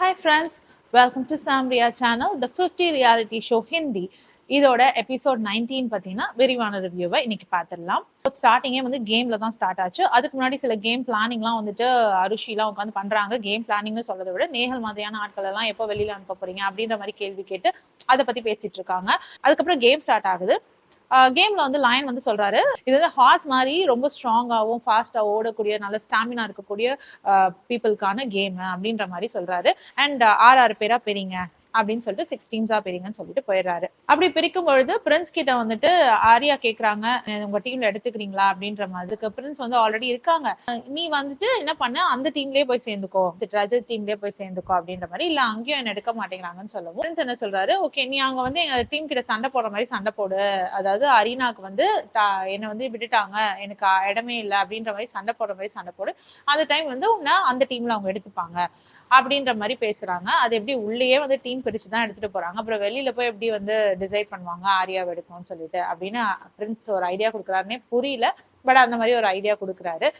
Hi friends, welcome to Samria channel, the 50 reality show Hindi. இதோட episode 19 பார்த்தீங்கன்னா விரிவான ரிவ்யூவை இன்னைக்கு பார்த்துடலாம். ஸ்டார்டிங்கே வந்து கேம்ல தான் ஸ்டார்ட் ஆச்சு. அதுக்கு முன்னாடி சில கேம் பிளானிங்லாம் வந்துட்டு அருஷிலாம் உட்காந்து பண்றாங்க. கேம் பிளானிங்னு சொல்றதை விட நேஹல் மாதிரியான ஆட்கள் எல்லாம் எப்போ வெளியில அனுப்ப போறீங்க அப்படின்ற மாதிரி கேள்வி கேட்டு அதை பத்தி பேசிட்டு இருக்காங்க. அதுக்கப்புறம் கேம் ஸ்டார்ட் ஆகுது. கேம்ல வந்து லயன் வந்து சொல்றாரு, இது வந்து ஹார்ஸ் மாதிரி ரொம்ப ஸ்ட்ராங்காகவும் ஃபாஸ்டா ஓடக்கூடிய நல்ல ஸ்டாமினா இருக்கக்கூடிய பீப்புளுக்கான கேம் அப்படின்ற மாதிரி சொல்றாரு. அண்ட் 6 பேரா பெரியங்க அப்படின்னு சொல்லிட்டு 6 டீம்ஸா பிரிங்கன்னு சொல்லிட்டு போயிடுறாரு. அப்படி பிரிக்கும் பொழுது பிரின்ஸ் கிட்ட வந்துட்டு ஆரியா கேக்குறாங்க, உங்க டீம்ல எடுத்துக்கிறீங்களா அப்படின்ற மாதிரி. பிரின்ஸ் வந்து ஆல்ரெடி இருக்காங்க, நீ வந்துட்டு என்ன பண்ண, அந்த டீம்லயே போய் சேர்ந்துக்கோ, ரஜத் டீம்லயே போய் சேர்ந்துக்கோ அப்படின்ற மாதிரி. இல்ல அங்கேயும் என்ன எடுக்க மாட்டேங்கிறாங்கன்னு சொல்லவும் பிரின்ஸ் என்ன சொல்றாரு, ஓகே நீ அங்க வந்து எங்க டீம் கிட்ட சண்டை போடுற மாதிரி சண்டை போடு, அதாவது அரீனாக்கு வந்து என்னை வந்து விட்டுட்டாங்க, எனக்கு இடமே இல்லை அப்படின்ற மாதிரி சண்டை போடுற மாதிரி சண்டை போடு, அந்த டைம் வந்து உன்னை அந்த டீம்ல அவங்க எடுத்துப்பாங்க அப்படின்ற மாதிரி பேசுறாங்க. அது எப்படி உள்ளேயே வந்து டீம் பிரிச்சு தான் எடுத்துட்டு போறாங்க, அப்புறம் வெளியில போய் எப்படி வந்து டிசைட் பண்ணுவாங்க ஆரியாவை எடுக்கணும்னு சொல்லிட்டு அப்படின்னு பிரின்ஸ் ஒரு ஐடியா கொடுக்குறாருன்னே புரியல. பட் அந்த மாதிரி ஒரு ஐடியா கொடுக்குறாரு.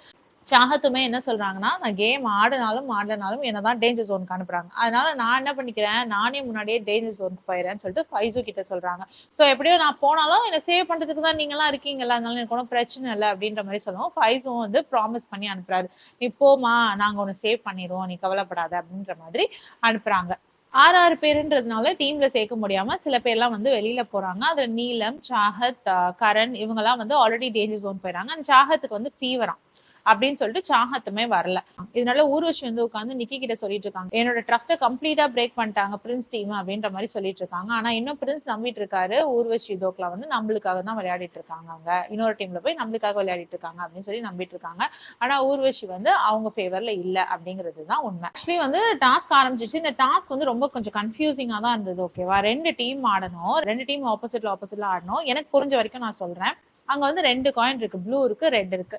சாகத்துமே என்ன சொல்றாங்கன்னா, நான் கேம் ஆடினாலும் என்னதான் டேஞ்சர் ஜோனுக்கு அனுப்புறாங்க, அதனால நான் என்ன பண்ணிக்கிறேன், நானே முன்னாடியே டேஞ்சர் ஜோனுக்கு போயிடுறேன்னு சொல்லிட்டு ஃபைசு கிட்ட சொல்றாங்க. ஸோ எப்படியோ நான் போனாலும் என்னை சேவ் பண்றதுக்கு தான் நீங்களாம் இருக்கீங்கல்ல, அதனால எனக்கு ஒன்றும் பிரச்சனை இல்லை அப்படின்ற மாதிரி சொல்லுவோம். ஃபைஸும் வந்து ப்ராமிஸ் பண்ணி அனுப்புறாரு, நீ போமா நாங்க உன்னை சேவ் பண்ணிடுவோம், நீ கவலைப்படாத அப்படின்ற மாதிரி அனுப்புறாங்க. 6 பேருன்றதுனால டீம்ல சேர்க்க முடியாம சில பேர்லாம் வந்து வெளியில போறாங்க. அதுல நீலம், சாகத், கரண் இவங்கெல்லாம் வந்து ஆல்ரெடி டேஞ்சர் ஜோன் போயிறாங்க. அண்ட் சாகத்துக்கு வந்து ஃபீவராம் அப்படின்னு சொல்லிட்டு சாகத்துமே வரல. இதனால ஊர்வஷி வந்து உட்காந்து நிக்கி கிட்ட சொல்லிட்டு இருக்காங்க, என்னோட ட்ரஸ்ட்டை கம்ப்ளீட்டா பிரேக் பண்ணிட்டாங்க பிரின்ஸ் டீம் அப்படின்ற மாதிரி சொல்லிட்டு இருக்காங்க. ஆனா இன்னும் பிரின்ஸ் நம்பிட்டு இருக்காரு, ஊர்வஷி தோக்லா வந்து நம்மளுக்காக தான் விளையாடிட்டு இருக்காங்க, அங்க இன்னொரு டீம்ல போய் நம்மளுக்காக விளையாடிட்டு இருக்காங்க அப்படின்னு சொல்லி நம்பிட்டு இருக்காங்க. ஆனா ஊர்வஷி வந்து அவங்க ஃபேவர்ல இல்ல அப்படிங்கிறது தான் உண்மை. ஆக்சுவலி வந்து டாஸ்க் ஆரம்பிச்சிச்சு. இந்த டாஸ்க் வந்து ரொம்ப கொஞ்சம் கன்ஃபியூசிங்கா தான் இருந்தது. ஓகேவா, 2 டீம் ஆடணும், 2 டீம் ஆப்போசிட்ல ஆடணும். எனக்கு புரிஞ்ச வரைக்கும் நான் சொல்றேன், அங்க வந்து 2 காயின் இருக்கு, ப்ளூ இருக்கு, ரெட் இருக்கு.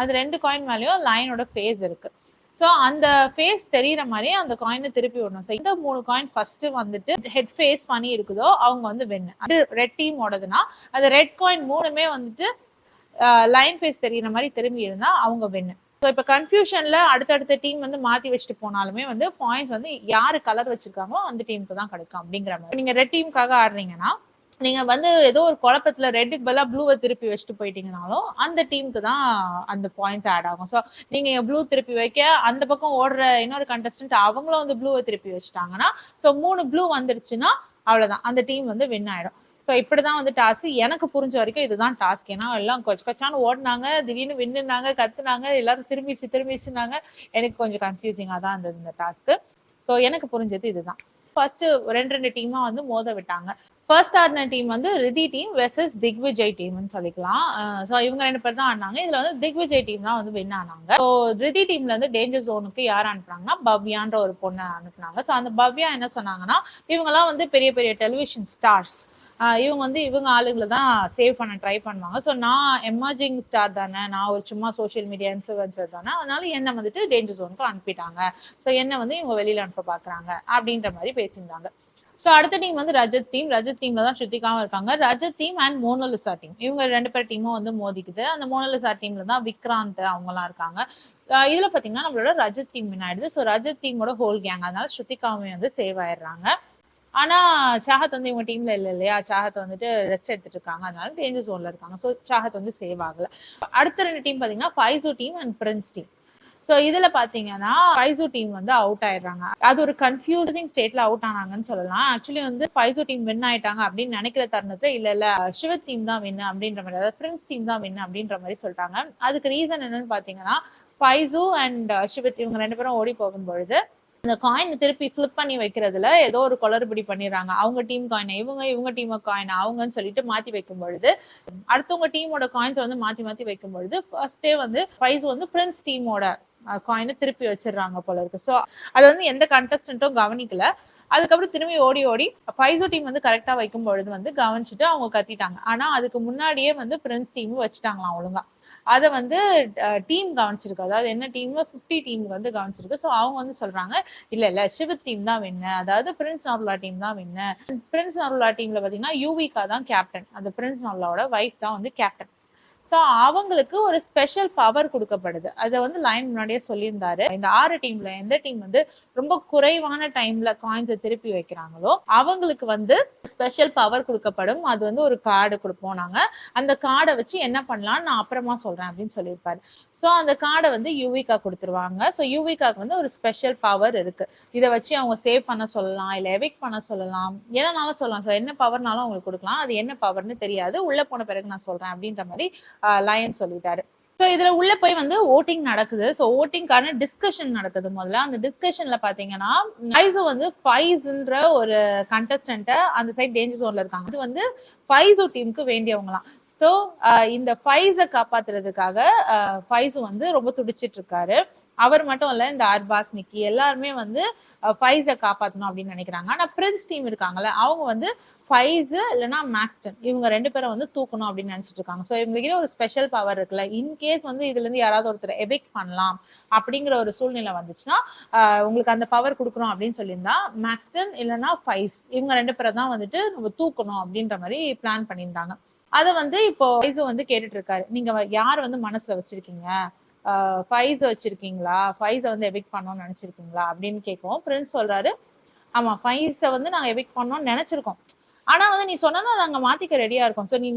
அது 2 காயின் மேலேயும் லைனோட ஃபேஸ் இருக்கு. ஸோ அந்த ஃபேஸ் தெரியிற மாதிரி அந்த காயினை திருப்பி விடணும். ஸோ இந்த 3 காயின் ஃபர்ஸ்ட் வந்துட்டு ஹெட் ஃபேஸ் பண்ணி இருக்குதோ அவங்க வந்து வின்னு. அது ரெட் டீமோடதுன்னா அந்த ரெட் காயின் 3மே வந்துட்டு லைன் ஃபேஸ் தெரியிற மாதிரி திரும்பி இருந்தா அவங்க வின்னு. ஸோ இப்போ கன்ஃபியூஷன்ல அடுத்தடுத்த டீம் வந்து மாத்தி வச்சுட்டு போனாலுமே வந்து பாயிண்ட்ஸ் வந்து யாரு கலர் வச்சிருக்காங்களோ அந்த டீமுக்கு தான் கிடைக்கும் அப்படிங்கிற மாதிரி. நீங்க ரெட் டீமுக்காக ஆடுறீங்கன்னா நீங்க வந்து ஏதோ ஒரு குழப்பத்துல ரெட்டுக்கு பதிலா ப்ளூவை திருப்பி வச்சுட்டு போயிட்டீங்கனாலும் அந்த டீமுக்கு தான் அந்த பாயிண்ட்ஸ் ஆட் ஆகும். ஸோ நீங்க ப்ளூ திருப்பி வைக்க அந்த பக்கம் ஓடுற இன்னொரு கண்டஸ்டன்ட் அவங்களும் வந்து ப்ளூவை திருப்பி வச்சுட்டாங்கன்னா, ஸோ 3 ப்ளூ வந்துருச்சுன்னா அவ்வளவுதான், அந்த டீம் வந்து வின் ஆயிடும். ஸோ இப்படிதான் வந்து டாஸ்க். எனக்கு புரிஞ்ச வரைக்கும் இதுதான் டாஸ்க். ஏன்னா எல்லாம் கொச்சு கொச்சான்னு ஓடினாங்க, திடீர்னு வின்னுனாங்க, கத்துனாங்க, எல்லாரும் திரும்பிச்சுனாங்க. எனக்கு கொஞ்சம் கன்ஃபியூசிங்கா தான் இருந்தது இந்த டாஸ்க். ஸோ எனக்கு புரிஞ்சது இதுதான். ஃபர்ஸ்ட் 2 டீமா வந்து மோத விட்டாங்க. ஃபர்ஸ்ட் ஆடின டீம் வந்து ரிதி டீம் வெர்சஸ் திக்விஜய் டீம்னு சொல்லிக்கலாம். ஸோ இவங்க 2 பேர் தான் ஆடினாங்க. இதுல வந்து திக்விஜய் டீம் தான் வந்து வின் ஆனாங்க. ஸோ ரிதி டீம்ல இருந்து டேஞ்சர் ஜோனுக்கு யார் அனுப்புனாங்கன்னா பவ்யான்ற ஒரு பொண்ணை அனுப்புனாங்க. ஸோ அந்த பவ்யா என்ன சொன்னாங்கன்னா, இவங்கெல்லாம் வந்து பெரிய பெரிய டெலிவிஷன் ஸ்டார்ஸ், இவங்க வந்து இவங்க ஆளுங்களை தான் சேவ் பண்ண ட்ரை பண்ணுவாங்க. ஸோ நான் எமர்ஜிங் ஸ்டார் தானே, நான் ஒரு சும்மா சோஷியல் மீடியா இன்ஃப்ளூயன்சர் தானே, அதனால என்னை வந்துட்டு டேஞ்சர் ஜோனுக்கு அனுப்பிட்டாங்க. ஸோ என்னை வந்து இவங்க வெளியில அனுப்ப பாக்குறாங்க அப்படின்ற மாதிரி பேசியிருந்தாங்க. ஸோ அடுத்த டீம் வந்து ரஜத் டீம். ரஜத் டீம்ல தான் ஸ்ருதிகாவும் இருக்காங்க. Rajat team and Mona Lisa team, இவங்க 2 பேர் டீமும் வந்து மோதிக்குது. அந்த மோனலிசா டீம்ல தான் விக்ராந்த் அவங்கலாம் இருக்காங்க. இதுல பாத்தீங்கன்னா நம்மளோட ரஜத் டீம் வின் ஆயிடுது. ஸோ ரஜத் டீமோட ஹோல் கேங், அதனால ஸ்ருதிகாவுமே வந்து சேவ் ஆயிடுறாங்க. ஆனா சாகத் வந்து இவங்க டீம்ல இல்ல இல்லையா, சாகத் வந்துட்டு ரெஸ்ட் எடுத்துட்டு இருக்காங்க, அதனால டேஞ்சர் ஜோன்ல இருக்காங்க. ஸோ சாகத் வந்து சேவ் ஆகல. அடுத்த 2 டீம் பாத்தீங்கன்னா Faisu team and Prince team. So இதுல பாத்தீங்கன்னா ஃபைசு டீம் வந்து அவுட் ஆயிடுறாங்க. அது ஒரு கன்ஃபியூசிங் ஸ்டேட்ல அவுட் ஆனாங்கன்னு சொல்லலாம். ஆக்சுவலி வந்து ஃபைசு டீம் வின் ஆயிட்டாங்க அப்படின்னு நினைக்கிற தருணத்துல இல்ல சிவத் டீம் தான் வின் அப்படின்ற மாதிரி, அதாவது பிரின்ஸ் டீம் தான் வின் அப்படின்ற மாதிரி சொல்லிட்டாங்க. அதுக்கு ரீசன் என்னன்னு பாத்தீங்கன்னா, ஃபைசு அண்ட் சிவத் இவங்க 2 பேரும் ஓடி போகும்பொழுது இந்த காயின் திருப்பி ஃபிளிப் பண்ணி வைக்கிறதுல ஏதோ ஒரு குளறுபடி பண்ணிடுறாங்க. அவங்க டீம் காயினை இவங்க டீம் காயின் அவங்கன்னு சொல்லிட்டு மாத்தி வைக்கும் பொழுது, அடுத்தவங்க டீமோட காயின்ஸ் வந்து மாத்தி வைக்கும் பொழுது ஃபர்ஸ்டே வந்து ஃபைஸ் வந்து பிரின்ஸ் டீமோட காயினை திருப்பி வச்சிடுறாங்க போல இருக்கு. ஸோ அது வந்து எந்த கண்டஸ்டன்ட்டும் கவனிக்கல. அதுக்கப்புறம் திரும்பி ஓடி ஃபைசோ டீம் வந்து கரெக்டா வைக்கும் பொழுது வந்து கவனிச்சுட்டு அவங்க கத்திட்டாங்க. ஆனா அதுக்கு முன்னாடியே வந்து பிரின்ஸ் டீம் வச்சுட்டாங்களாம் ஒழுங்கா. அதை வந்து டீம் கவனிச்சிருக்கு, அதாவது என்ன டீம் 50 டீம் வந்து கவனிச்சிருக்கு. ஸோ அவங்க வந்து சொல்றாங்க, இல்ல சிவத் டீம் தான் வின்னு, அதாவது பிரின்ஸ் நருலா டீம் தான் வின்னு. பிரின்ஸ் நருலா டீம்ல பாத்தீங்கன்னா யூவிகா தான் கேப்டன், அந்த பிரின்ஸ் நருலாவோட வைஃப் தான் வந்து கேப்டன். ஸோ அவங்களுக்கு ஒரு ஸ்பெஷல் பவர் கொடுக்கப்படுது. அதை வந்து லைன் முன்னாடியே சொல்லியிருந்தாரு. இந்த 6 டீம்ல எந்த டீம் வந்து ரொம்ப குறைவான டைம்ல காயின்ஸை திருப்பி வைக்கிறாங்களோ அவங்களுக்கு வந்து ஸ்பெஷல் பவர் கொடுக்கப்படும். அது வந்து ஒரு கார்டு கொடுப்போம் நாங்க. அந்த கார்டை வச்சு என்ன பண்ணலாம்னு நான் அப்புறமா சொல்றேன் அப்படின்னு சொல்லியிருப்பாரு. ஸோ அந்த கார்டை வந்து யுவிகா கொடுத்துருவாங்க. ஸோ யுவிகாக்கு வந்து ஒரு ஸ்பெஷல் பவர் இருக்கு. இதை வச்சு அவங்க சேவ் பண்ண சொல்லலாம், இல்லை எவிக்ட் பண்ண சொல்லலாம், என்னன்னாலும் சொல்லலாம். ஸோ என்ன பவர்னாலும் அவங்களுக்கு கொடுக்கலாம். அது என்ன பவர்னு தெரியாது, உள்ள போன பிறகு நான் சொல்றேன் அப்படின்ற மாதிரி லயன் சொல்லிட்டாரு. ஸோ இதுல உள்ள போய் வந்து ஓட்டிங் நடக்குது. ஸோ ஓட்டிங்கான டிஸ்கஷன் நடக்குது. முதல்ல அந்த டிஸ்கஷன்ல பாத்தீங்கன்னா ஃபைசு வந்து ஃபைஸ்ன்ற ஒரு கண்டஸ்டன்ட்டை அந்த சைட் டேஞ்சர் ஜோன்ல இருக்காங்க. அது வந்து ஃபைசு டீமுக்கு வேண்டியவங்களாம். ஸோ இந்த ஃபைஸை காப்பாத்துறதுக்காக ஃபைசு வந்து ரொம்ப துடிச்சிட்டு இருக்காரு. அவர் மட்டும் இல்ல, இந்த அர்பாஸ், நிக்கி எல்லாருமே வந்து ஃபைஸை காப்பாற்றணும் அப்படின்னு நினைக்கிறாங்க. ஆனா பிரின்ஸ் டீம் இருக்காங்கல்ல, அவங்க வந்து ஃபைஸ் இல்லைன்னா மேக்ஸ்டன் இவங்க 2 பேரும் வந்து தூக்கணும் அப்படின்னு நினைச்சிட்டு இருக்காங்க. ஸோ இவங்ககிட்ட ஒரு ஸ்பெஷல் பவர் இருக்குல்ல, இன்கேஸ் வந்து இதுல இருந்து யாராவது ஒருத்தர் எவிக்ட் பண்ணலாம் அப்படிங்கிற ஒரு சூழ்நிலை வந்துச்சுன்னா உங்களுக்கு அந்த பவர் கொடுக்கணும் அப்படின்னு சொல்லியிருந்தா மேக்ஸ்டன் இல்லைன்னா ஃபைஸ் இவங்க 2 பேரை தான் வந்துட்டு நம்ம தூக்கணும் அப்படின்ற மாதிரி பிளான் பண்ணியிருந்தாங்க. அதை வந்து இப்போ ஃபைஸும் வந்து கேட்டுட்டு இருக்காரு. நீங்க யார் வந்து மனசுல வச்சிருக்கீங்க, ஃபைஸ் வச்சிருக்கீங்களா, ஃபைஸை வந்து எவிக்ட் பண்ணணும்னு நினைச்சிருக்கீங்களா அப்படின்னு கேட்கும். பிரின்ஸ் சொல்றாரு, ஆமா ஃபைஸை வந்து நாங்க எவிக்ட் பண்ணணும்னு நினைச்சிருக்கோம். ஆனா வந்து நீ சொன்னா நாங்க மாத்திக்க ரெடியா இருக்கோம். ஸோ நீ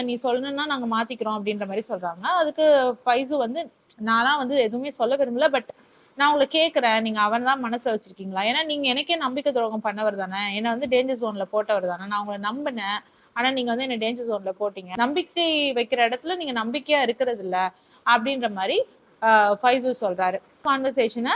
நீ சொல்லணும்னா நாங்க மாத்திக்கிறோம் அப்படின்ற மாதிரி சொல்றாங்க. அதுக்கு ஃபைஸு வந்து நான்லாம் வந்து எதுவுமே சொல்ல விரும்பல, பட் நான் உங்களை கேட்கறேன், நீங்க அவன் தான் மனசுல வச்சிருக்கீங்களா? ஏன்னா நீங்க எனக்கே நம்பிக்கை துரோகம் பண்ணவர் தானே, என்னை வந்து டேஞ்சர் ஜோன்ல போட்டவர் தானே, நான் உங்களை நம்பினேன். ஆனா நீங்க வந்து என்ன டேஞ்சர் ஜோன்ல போட்டீங்க. நம்பிக்கை வைக்கிற இடத்துல நீங்க நம்பிக்கையா இருக்கிறது இல்ல அப்படின்ற மாதிரி ஃபைஸு சொல்றாரு. கான்வர்சேஷனை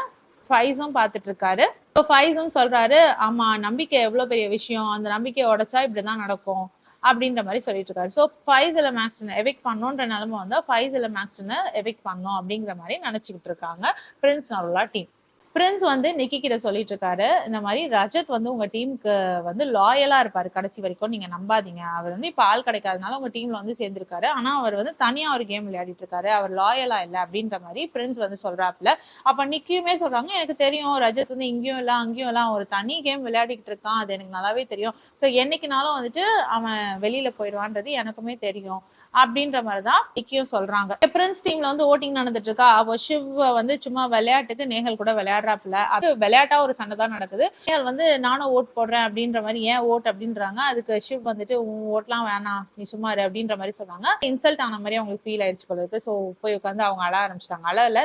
ஃபைஸும் பார்த்துட்டு இருக்காரு. இப்போ ஃபைஸும் சொல்றாரு, ஆமா நம்பிக்கை எவ்வளவு பெரிய விஷயம், அந்த நம்பிக்கையை உடைச்சா இப்படிதான் நடக்கும் அப்படின்ற மாதிரி சொல்லிட்டு இருக்காரு. ஸோ ஃபைஸ் இல்ல மேக்ஸ்டனை எவிக்ட் பண்ணணுன்ற நிலைமை வந்தா ஃபைஸ் இல்ல மேக்ஸ்டனை எவிக்ட் பண்ணணும் அப்படிங்கிற மாதிரி நினைச்சுக்கிட்டு இருக்காங்க பிரின்ஸ் நருலா டீம். பிரின்ஸ் வந்து நிக்கி கிட்ட சொல்லிட்டு இருக்காரு, இந்த மாதிரி ரஜத் வந்து உங்க டீமுக்கு வந்து லாயலா இருப்பாரு கடைசி வரைக்கும், நீங்க நம்பாதீங்க. அவர் வந்து இப்ப ஆள் கிடைக்காதனால உங்க டீம்ல வந்து சேர்ந்திருக்காரு. ஆனா அவர் வந்து தனியா ஒரு கேம் விளையாடிட்டு இருக்காரு, அவர் லாயலா இல்ல அப்படின்ற மாதிரி பிரின்ஸ் வந்து சொல்றாப்புல. அப்ப நிக்கியுமே சொல்றாங்க, எனக்கு தெரியும் ரஜத் வந்து இங்கேயும் இல்ல அங்கேயும் இல்ல, ஒரு தனி கேம் விளையாடிட்டு இருக்கான், அது எனக்கு நல்லாவே தெரியும். ஸோ என்னைக்குனாலும் வந்துட்டு அவன் வெளியில போயிடுவான்றது எனக்குமே தெரியும் அப்படின்ற மாதிரிதான் நிக்கியும் சொல்றாங்க. பிரின்ஸ் டீம்ல வந்து ஓட்டிங் நடந்துட்டு இருக்கா. அவ சிவ் வந்து சும்மா விளையாட்டுக்கு நேஹல் கூட விளையாடுறாப்புல. அது விளையாட்டா ஒரு சண்டை தான் நடக்குது. நேஹல் வந்து நானும் ஓட் போடுறேன் அப்படின்ற மாதிரி, ஏன் ஓட் அப்படின்றாங்க. அதுக்கு சிவ் வந்துட்டு உன் ஓட்லாம் வேணாம், நீ சும்மா இரு அப்படின்ற மாதிரி சொல்றாங்க. இன்சல்ட் ஆன மாதிரி அவங்களுக்கு ஃபீல் ஆயிடுச்சு போல இருக்கு. ஸோ போய் உட்காந்து அவங்க அழ ஆரம்பிச்சிட்டாங்க. அழல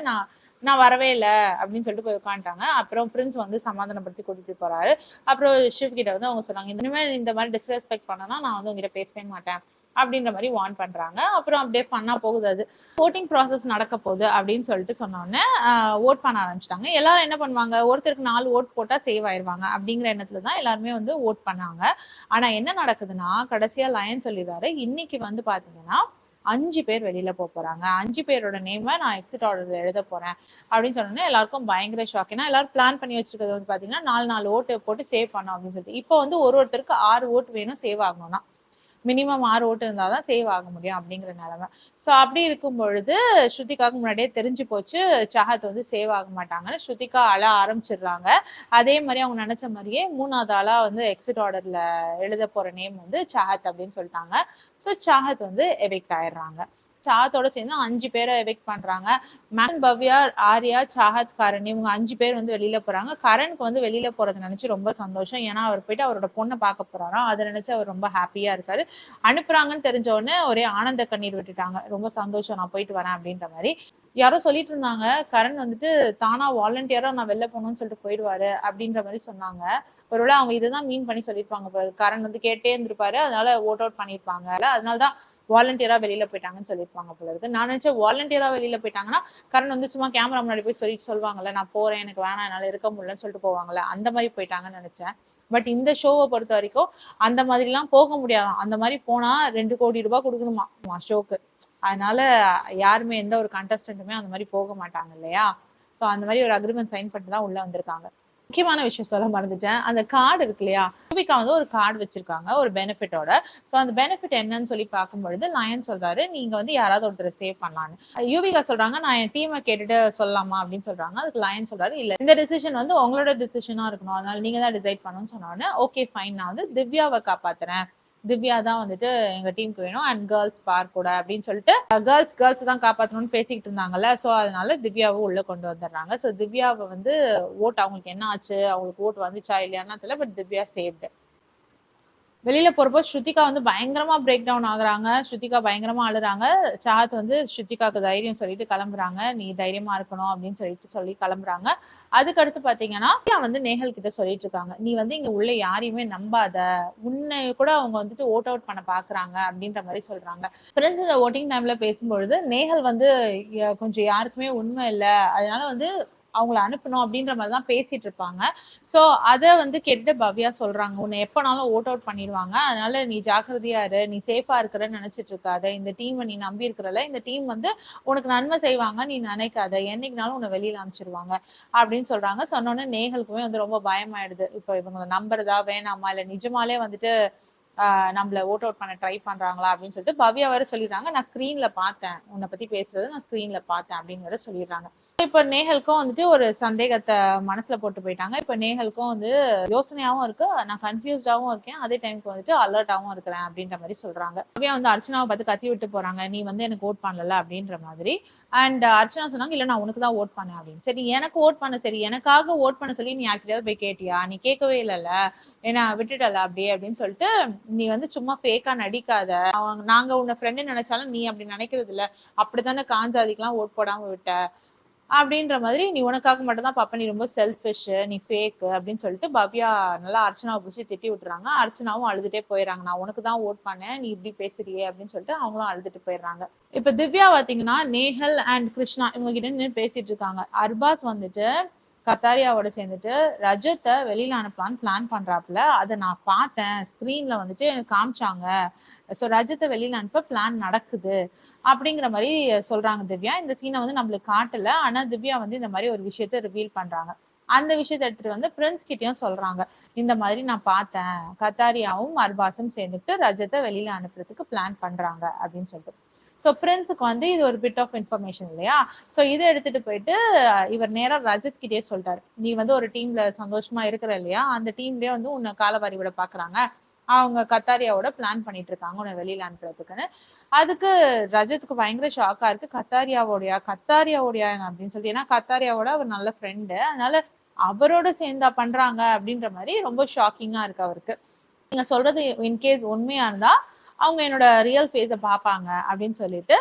நான் வரவே இல்லை அப்படின்னு சொல்லிட்டு போய் உட்காந்துட்டாங்க. அப்புறம் பிரின்ஸ் வந்து சமாதானப்படுத்தி கூட்டிட்டு போறாரு. அப்புறம் ஷிவ் கிட்ட வந்து அவங்க சொன்னாங்க, இனிமேல் இந்த மாதிரி டிஸ்ரெஸ்பெக்ட் பண்ணனா நான் வந்து உங்ககிட்ட பேசவே மாட்டேன் அப்படின்ற மாதிரி வார்ன் பண்றாங்க. அப்புறம் அப்படியே ஃபன்னா போகுது. அது ஓட்டிங் ப்ராசஸ் நடக்க போகுது அப்படின்னு சொல்லிட்டு சொன்னோடனே ஓட் பண்ண ஆரம்பிச்சிட்டாங்க. எல்லாரும் என்ன பண்ணுவாங்க, ஒருத்தருக்கு 4 ஓட் போட்டா சேவ் ஆயிருவாங்க அப்படிங்கிற எண்ணத்துல தான் எல்லாருமே வந்து ஓட் பண்ணாங்க. ஆனா என்ன நடக்குதுன்னா கடைசியா லயன் சொல்லிடுறாரு, இன்னைக்கு வந்து பாத்தீங்கன்னா 5 பேர் வெளியில போறாங்க, 5 பேரோட நேமை நான் எக்ஸிட் ஆர்டர்ல எழுத போறேன் அப்படின்னு சொன்னோன்னே எல்லாருக்கும் பயங்கர ஷாக். ஏன்னா எல்லாரும் பிளான் பண்ணி வச்சிருக்கிறது வந்து பாத்தீங்கன்னா 4 ஓட்டு போட்டு சேவ் பண்ணோம் அப்படின்னு சொல்லிட்டு. இப்போ வந்து ஒருத்தருக்கு 6 ஓட்டு வேணும் சேவ் ஆகணும்னா, மினிமம் 6 ஓட்டு இருந்தாதான் சேவ் ஆக முடியும் அப்படிங்கிற நிலைமை. ஸோ அப்படி இருக்கும் பொழுது ஸ்ருதிகாவுக்கு முன்னாடியே தெரிஞ்சு போச்சு சாஹத் வந்து சேவ் ஆக மாட்டாங்கன்னு. ஸ்ருதிகா அழ ஆரம்பிச்சிடுறாங்க. அதே மாதிரி அவங்க நினைச்ச மாதிரியே 3வது ஆளா வந்து எக்ஸிட் ஆர்டர்ல எழுத போற நேம் வந்து சாஹத் அப்படின்னு சொல்லிட்டாங்க. ஸோ சாஹத் வந்து எவிக்ட் ஆயிடுறாங்க. சாஹத்தோட சேர்ந்து 5 பேரை எவிக்ட் பண்றாங்க. மேன், பவ்யா, ஆர்யா, சாஹத், கரண் இவங்க 5 பேர் வந்து வெளியில போறாங்க. கரனுக்கு வந்து வெளியில போறதை நினைச்சு ரொம்ப சந்தோஷம். ஏன்னா அவர் போயிட்டு அவரோட பொண்ணை பார்க்க போறாராம். அதை நினைச்சு அவர் ரொம்ப ஹாப்பியா இருக்காரு. அனுப்புறாங்கன்னு தெரிஞ்ச உடனே ஒரே ஆனந்த கண்ணீர் விட்டுட்டாங்க. ரொம்ப சந்தோஷம், நான் போயிட்டு வரேன் அப்படின்ற மாதிரி. யாரோ சொல்லிட்டு இருந்தாங்க, கரண் வந்துட்டு தானா வாலண்டியரா நான் வெளில போகணும்னு சொல்லிட்டு போயிடுவாரு அப்படின்ற மாதிரி சொன்னாங்க. ஒருவேளை அவங்க இதுதான் மீன் பண்ணி சொல்லியிருப்பாங்க. கரண் வந்து கேட்டே இருந்திருப்பாரு, அதனால ஓட் அவுட் பண்ணிருப்பாங்க. அதனாலதான் வாலண்டியரா வெளியில போயிட்டாங்கன்னு சொல்லியிருப்பாங்க போல இருக்கு. நான் நினைச்சேன் வாலண்டியரா வெளியில போயிட்டாங்கன்னா கரண் வந்து சும்மா கேமரா முன்னாடி போய் சொல்லுவாங்கல்ல, நான் போறேன், எனக்கு வேணாம், என்னால இருக்க முடியலன்னு சொல்லிட்டு போவாங்கல்ல, அந்த மாதிரி போயிட்டாங்கன்னு நினைச்சேன். பட் இந்த ஷோவை பொறுத்த வரைக்கும் அந்த மாதிரி எல்லாம் போக முடியாது. அந்த மாதிரி போனா 2 கோடி ரூபாய் கொடுக்கணுமா ஷோக்கு. அதனால யாருமே எந்த ஒரு கண்டஸ்டன்ட்டுமே அந்த மாதிரி போக மாட்டாங்க இல்லையா. ஸோ அந்த மாதிரி ஒரு அக்ரிமெண்ட் சைன் பண்ணிட்டு தான் உள்ள வந்திருக்காங்க. முக்கியமான விஷயம் சொல்ல மறந்துட்டேன். அந்த கார்டு இருக்கு இல்லையா, யூவிகா வந்து ஒரு கார்டு வச்சிருக்காங்க ஒரு பெனிஃபிட்டோட. ஸோ அந்த பெனிஃபிட் என்னன்னு சொல்லி பார்க்கும்பொழுது லயன் சொல்றாரு, நீங்க வந்து யாராவது ஒருத்தரை சேவ் பண்ணலான்னு. யூவிகா சொல்றாங்க, நான் என் டீமை கேட்டுட்டு சொல்லலாமா அப்படின்னு சொல்றாங்க. அதுக்கு லயன் சொல்றாரு, இல்ல இந்த டிசிஷன் வந்து உங்களோட டிசிஷனா இருக்கணும், அதனால நீங்க தான் டிசைட் பண்ணணும்னு சொன்னோடனே ஓகே ஃபைன், நான் வந்து திவ்யாவை காப்பாத்துறேன் திவ்யா தான் வந்துட்டு எங்க டீமுக்கு வேணும் அண்ட் கேர்ள்ஸ் பார் கூட அப்படின்னு சொல்லிட்டு கேர்ள்ஸ் தான் காப்பாற்றணும்னு பேசிக்கிட்டு இருந்தாங்கல்ல. ஸோ அதனால திவ்யாவை உள்ள கொண்டு வந்துடுறாங்க. ஸோ திவ்யாவை வந்து ஓட் அவங்களுக்கு என்ன ஆச்சு, அவங்களுக்கு ஓட் வந்துச்சா இல்லையான்னு தெரியல, பட் திவ்யா சேவ்டு. வெளியில போறப்போ ஸ்ருதிகா வந்து பயங்கரமா பிரேக் டவுன் ஆகுறாங்க. ஸ்ருதிகா பயங்கரமா அழுறாங்க. சாஹத் வந்து ஸ்ருதிகாக்கு தைரியம் சொல்லிட்டு கிளம்புறாங்க. நீ தைரியமா இருக்கணும் அப்படின்னு சொல்லி கிளம்புறாங்க. அதுக்கு அடுத்து பாத்தீங்கன்னா வந்து நேஹல் கிட்ட சொல்லிட்டு இருக்காங்க, நீ வந்து இங்க உள்ள யாரையுமே நம்பாத, உன்னை கூட அவங்க வந்துட்டு ஓட் அவுட் பண்ண பாக்குறாங்க அப்படின்ற மாதிரி சொல்றாங்க. ஃப்ரெண்ட்ஸ் இந்த ஓட்டிங் டைம்ல பேசும்பொழுது நேஹல் வந்து கொஞ்சம் யாருக்குமே உண்மை இல்லை, அதனால வந்து அவங்கள அனுப்பணும் அப்படின்ற மாதிரி தான் பேசிட்டு இருப்பாங்க. ஸோ அதை வந்து கேட்டு பவ்யா சொல்றாங்க, உன்னை எப்பனாலும் ஓட் அவுட் பண்ணிடுவாங்க, அதனால நீ ஜாக்கிரதையா இரு, நீ சேஃபா இருக்கிறன்னு நினைச்சிட்டு இருக்காத, இந்த டீமை நீ நம்பி இருக்கிறல, இந்த டீம் வந்து உனக்கு நன்மை செய்வாங்க நீ நினைக்காத, என்னைக்குனாலும் உன்னை வெளியில அனுப்பிச்சிருவாங்க அப்படின்னு சொல்றாங்க. சொன்னோன்னே நேஹலுக்குமே வந்து ரொம்ப பயமாயிடுது, இப்போ இவங்களை நம்புறதா வேணாமா, இல்லை நிஜமாலே வந்துட்டு நம்மள ஓட் அவுட் பண்ண ட்ரை பண்றாங்களா அப்படின்னு சொல்லிட்டு பவ்யா வேற சொல்லிடுறாங்க, நான் ஸ்கிரீன்ல பார்த்தேன், உன்னை பத்தி பேசுறது நான் ஸ்கிரீன்ல பார்த்தேன் அப்படின்னு வேற சொல்லிடுறாங்க. இப்ப நேஹலுக்கும் வந்துட்டு ஒரு சந்தேகத்தை மனசுல போட்டு போயிட்டாங்க. இப்ப நேஹலுக்கும் வந்து யோசனையாவும் இருக்கு, நான் கன்ஃபியூஸ்டாவும் இருக்கேன், அதே டைமுக்கு வந்துட்டு அலர்ட்டாவும் இருக்கிறேன் அப்படின்ற மாதிரி சொல்றாங்க. பவ்யா வந்து அர்ச்சனாவை பார்த்து கத்தி விட்டு போறாங்க, நீ வந்து எனக்கு ஓட் பண்ணல அப்படின்ற மாதிரி. அண்ட் அர்ச்சனா சொன்னாங்க, இல்ல நான் உனக்கு தான் ஓட் பண்ணேன் அப்படின்னு. சரி எனக்கு ஓட் பண்ண, சரி எனக்காக ஓட் பண்ண சொல்லி நீ யார்கிட்டயாவது போய் கேட்டியா, நீ கேட்கவே இல்லைல்ல, ஏன்னா விட்டுட்டல அப்படியே அப்படின்னு சொல்லிட்டு, நீ வந்து சும்மா ஃபேக்கா நடிக்காத, அவங்க நாங்க உன்னை ஃப்ரெண்டு நினைச்சாலும் நீ அப்படி நினைக்கிறது இல்ல, அப்படித்தானே காஞ்சாதிக்கெல்லாம் ஓட் போடாம விட்ட அப்படின்ற மாதிரி, நீ உனக்காக மட்டும் தான் பாப்ப, நீ ரொம்ப செல்ஃபிஷ், நீ ஃபேக் அப்படின்னு சொல்லிட்டு பவ்யா நல்லா அர்ச்சனாவை பிடிச்சி திட்டி விட்டுறாங்க. அர்ச்சனாவும் அழுதுட்டே போயிடறாங்க, நான் உனக்கு தான் ஓட் பண்ணேன், நீ இப்படி பேசுறியே அப்படின்னு சொல்லிட்டு அவங்களும் அழுதுட்டு போயிடுறாங்க. இப்ப திவ்யா பாத்தீங்கன்னா நேஹல் அண்ட் கிருஷ்ணா இவங்க கிட்ட நின்று பேசிட்டு இருக்காங்க. அர்பாஸ் வந்துட்டு கத்தாரியாவோட சேர்ந்துட்டு ரஜத்தை வெளியில அனுப்பலான்னு பிளான் பண்றாப்புல, அதை நான் பார்த்தேன், ஸ்கிரீன்ல வந்துட்டு எனக்கு காமிச்சாங்க. ஸோ ரஜத்தை வெளியில அனுப்ப பிளான் நடக்குது அப்படிங்கிற மாதிரி சொல்றாங்க திவ்யா. இந்த சீனை வந்து நம்மளுக்கு காட்டல, ஆனா திவ்யா வந்து இந்த மாதிரி ஒரு விஷயத்த ரிவீல் பண்றாங்க. அந்த விஷயத்த எடுத்துட்டு வந்து பிரின்ஸ் கிட்டயும் சொல்றாங்க, இந்த மாதிரி நான் பார்த்தேன், கத்தாரியாவும் அர்பாஸும் சேர்ந்துட்டு ரஜத்தை வெளியில அனுப்புறதுக்கு பிளான் பண்றாங்க அப்படின்னு சொல்லிட்டு. ஸோ பிரின்ஸுக்கு வந்து இது ஒரு பிட் ஆஃப் இன்ஃபர்மேஷன் இல்லையா. ஸோ இதை எடுத்துட்டு போயிட்டு இவர் நேரா ரஜத் கிட்டே சொல்லிட்டாரு, நீ வந்து ஒரு டீம்ல சந்தோஷமா இருக்கிற இல்லையா, அந்த டீம்லயே வந்து உன்னை காலவாரி விட பாக்குறாங்க, அவங்க கத்தாரியாவோட பிளான் பண்ணிட்டு இருக்காங்க உன்னை வெளியில அனுப்புறதுக்குன்னு. அதுக்கு ரஜத்துக்கு பயங்கர ஷாக்கா இருக்கு, கத்தாரியாவோடையா அப்படின்னு சொல்லி, ஏன்னா கத்தாரியாவோட அவர் நல்ல ஃப்ரெண்டு, அதனால அவரோட சேர்ந்தா பண்றாங்க அப்படின்ற மாதிரி ரொம்ப ஷாக்கிங்கா இருக்கு அவருக்கு. நீங்க சொல்றது இன்கேஸ் உண்மையா இருந்தா அவங்க என்னோட ரியல் ஃபேஸை பார்ப்பாங்க அப்படின்னு சொல்லிட்டு